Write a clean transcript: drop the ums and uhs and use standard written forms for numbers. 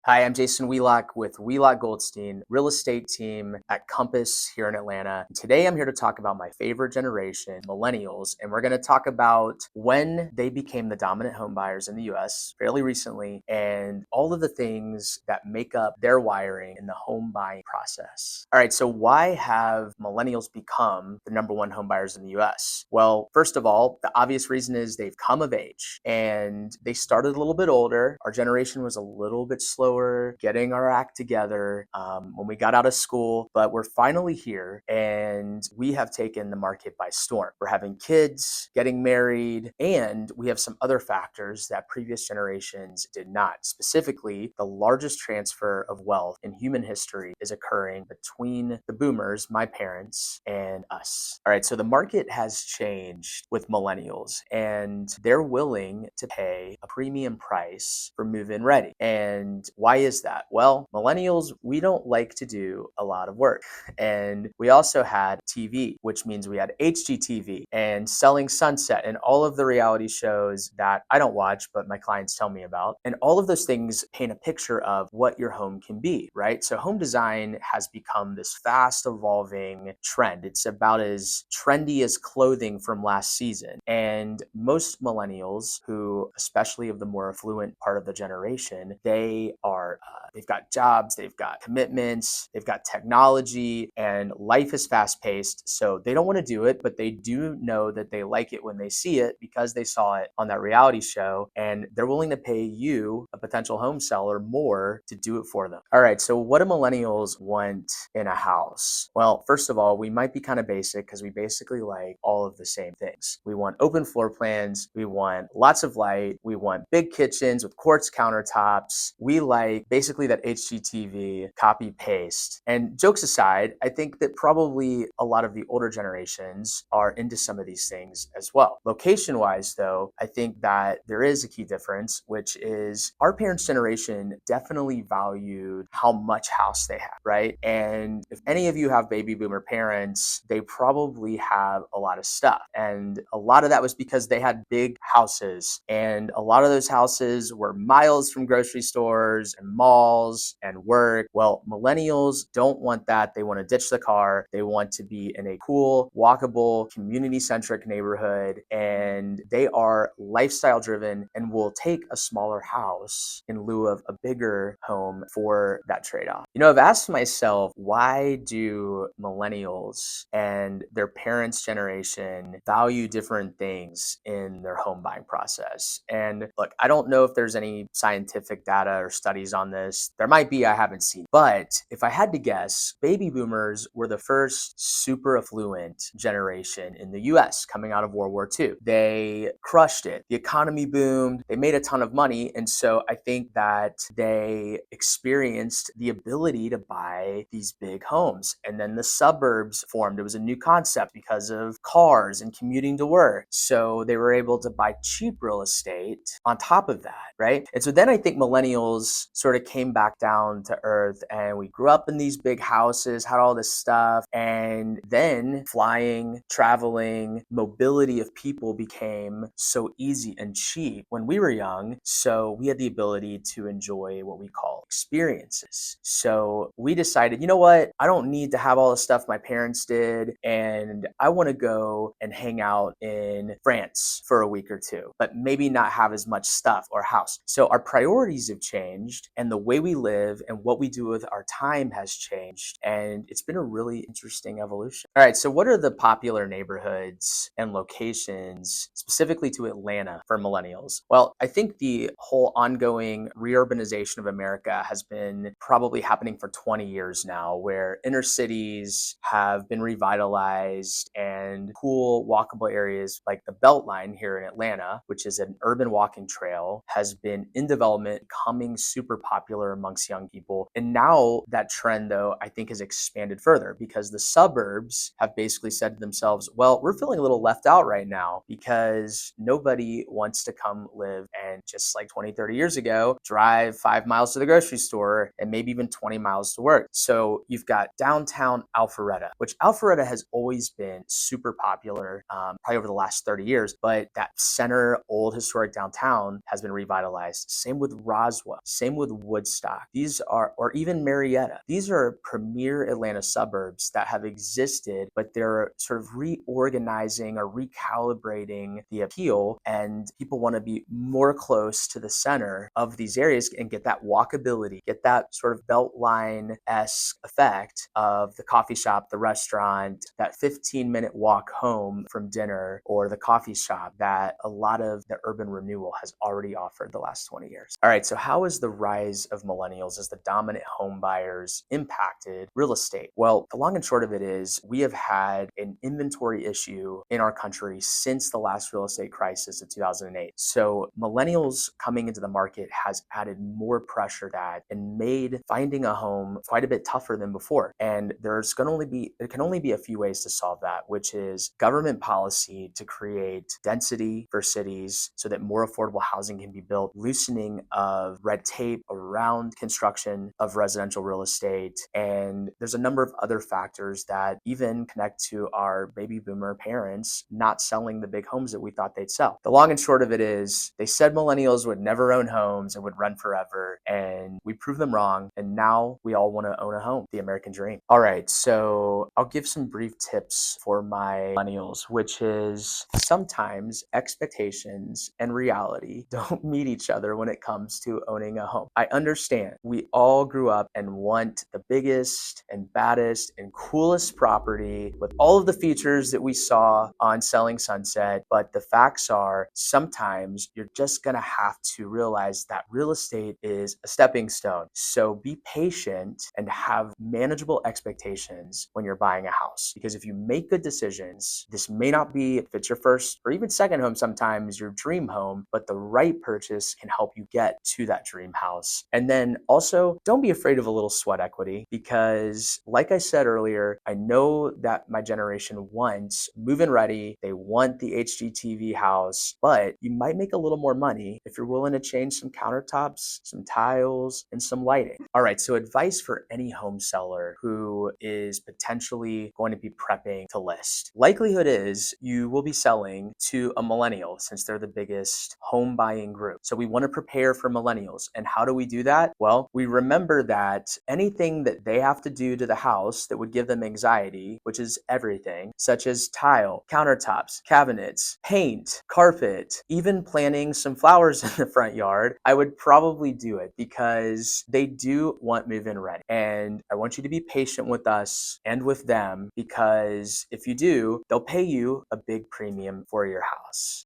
Hi, I'm Jason Wheelock with Wheelock Goldstein, real estate team at Compass here in Atlanta. Today, I'm here to talk about my favorite generation, Millennials, and we're going to talk about when they became the dominant home buyers in the US fairly recently and all of the things that make up their wiring in the home buying process. All right, so why have Millennials become the number one home buyers in the US? Well, first of all, the obvious reason is they've come of age and they started a little bit older. Our generation was a little bit slower getting our act together when we got out of school, but we're finally here and we have taken the market by storm. We're having kids, getting married, and we have some other factors that previous generations did not. Specifically, the largest transfer of wealth in human history is occurring between the boomers, my parents, and us. All right, so the market has changed with millennials and they're willing to pay a premium price for move-in ready. And why is that? Well, millennials, we don't like to do a lot of work. And we also had TV, which means we had HGTV and Selling Sunset and all of the reality shows that I don't watch, but my clients tell me about. And all of those things paint a picture of what your home can be, right? So home design has become this fast evolving trend. It's about as trendy as clothing from last season. And most millennials who, especially of the more affluent part of the generation, they've got jobs, they've got commitments, they've got technology, and life is fast paced. So they don't want to do it, but they do know that they like it when they see it because they saw it on that reality show, and they're willing to pay you, a potential home seller, more to do it for them. All right, so what do millennials want in a house? Well, first of all, we might be kind of basic because we basically like all of the same things. We want open floor plans, we want lots of light, we want big kitchens with quartz countertops. We like basically that HGTV copy paste. And jokes aside, I think that probably a lot of the older generations are into some of these things as well. Location wise, though, I think that there is a key difference, which is our parents' generation definitely valued how much house they have, right? And if any of you have baby boomer parents, they probably have a lot of stuff. And a lot of that was because they had big houses, and a lot of those houses were miles from grocery stores and malls and work. Well, millennials don't want that. They want to ditch the car. They want to be in a cool, walkable, community-centric neighborhood, and they are lifestyle driven and will take a smaller house in lieu of a bigger home for that trade-off. I've asked myself, why do millennials and their parents' generation value different things in their home buying process? And look, I don't know if there's any scientific data or studies on this. There might be, I haven't seen. But if I had to guess, baby boomers were the first super affluent generation in the US coming out of World War II. They crushed it. The economy boomed. They made a ton of money. And so I think that they experienced the ability to buy these big homes. And then the suburbs formed. It was a new concept because of cars and commuting to work. So they were able to buy cheap real estate on top of that, right? And so then I think millennials sort of came back down to earth and we grew up in these big houses, had all this stuff. And then flying, traveling, mobility of people became so easy and cheap when we were young. So we had the ability to enjoy what we call experiences. So we decided, you know what? I don't need to have all the stuff my parents did. And I want to go and hang out in France for a week or two, but maybe not have as much stuff or house. So our priorities have changed and the way we live and what we do with our time has changed. And it's been a really interesting evolution. All right, so what are the popular neighborhoods and locations specifically to Atlanta for millennials? Well, I think the whole ongoing reurbanization of America has been probably happening for 20 years now, where inner cities have been revitalized and cool walkable areas like the Beltline here in Atlanta, which is an urban walking trail, has been in development, becoming super popular amongst young people. And now that trend, though, I think has expanded further because the suburbs have basically said to themselves, well, we're feeling a little left out right now because nobody wants to come live and just like 20, 30 years ago, drive 5 miles to the grocery store and maybe even 20 miles to work. So you've got downtown Alpharetta, which Alpharetta has always been super popular, probably over the last 30 years, but that center old historic downtown has been revitalized. Same with Roswell, same Same with Woodstock. These are, or even Marietta. These are premier Atlanta suburbs that have existed, but they're sort of reorganizing or recalibrating the appeal, and people want to be more close to the center of these areas and get that walkability, get that sort of Beltline-esque effect of the coffee shop, the restaurant, that 15-minute walk home from dinner, or the coffee shop that a lot of the urban renewal has already offered the last 20 years. All right, so how has the rise of millennials as the dominant home buyers impacted real estate? Well, the long and short of it is we have had an inventory issue in our country since the last real estate crisis of 2008. So millennials coming into the market has added more pressure to that and made finding a home quite a bit tougher than before. And there can only be a few ways to solve that, which is government policy to create density for cities so that more affordable housing can be built, loosening of red tape around construction of residential real estate. And there's a number of other factors that even connect to our baby boomer parents not selling the big homes that we thought they'd sell. The long and short of it is they said millennials would never own homes and would run forever, and we proved them wrong. And now we all want to own a home, the American dream. All right, so I'll give some brief tips for my millennials, which is sometimes expectations and reality don't meet each other when it comes to owning a home. I understand we all grew up and want the biggest and baddest and coolest property with all of the features that we saw on Selling Sunset, but the facts are sometimes you're just gonna have to realize that real estate is a stepping stone. So be patient and have manageable expectations when you're buying a house, because if you make good decisions, this may not be, if it's your first or even second home, sometimes your dream home, but the right purchase can help you get to that dream house. And then also, don't be afraid of a little sweat equity, because like I said earlier, I know that my generation wants move-in ready, they want the HGTV house, but you might make a little more money if you're willing to change some countertops, some tiles, and some lighting. All right, so advice for any home seller who is potentially going to be prepping to list. Likelihood is you will be selling to a millennial since they're the biggest home buying group. So we want to prepare for millennials. And how do we do that? Well, we remember that anything that they have to do to the house that would give them anxiety, which is everything, such as tile, countertops, cabinets, paint, carpet, even planting some flowers in the front yard, I would probably do it because they do want move-in ready. And I want you to be patient with us and with them, because if you do, they'll pay you a big premium for your house.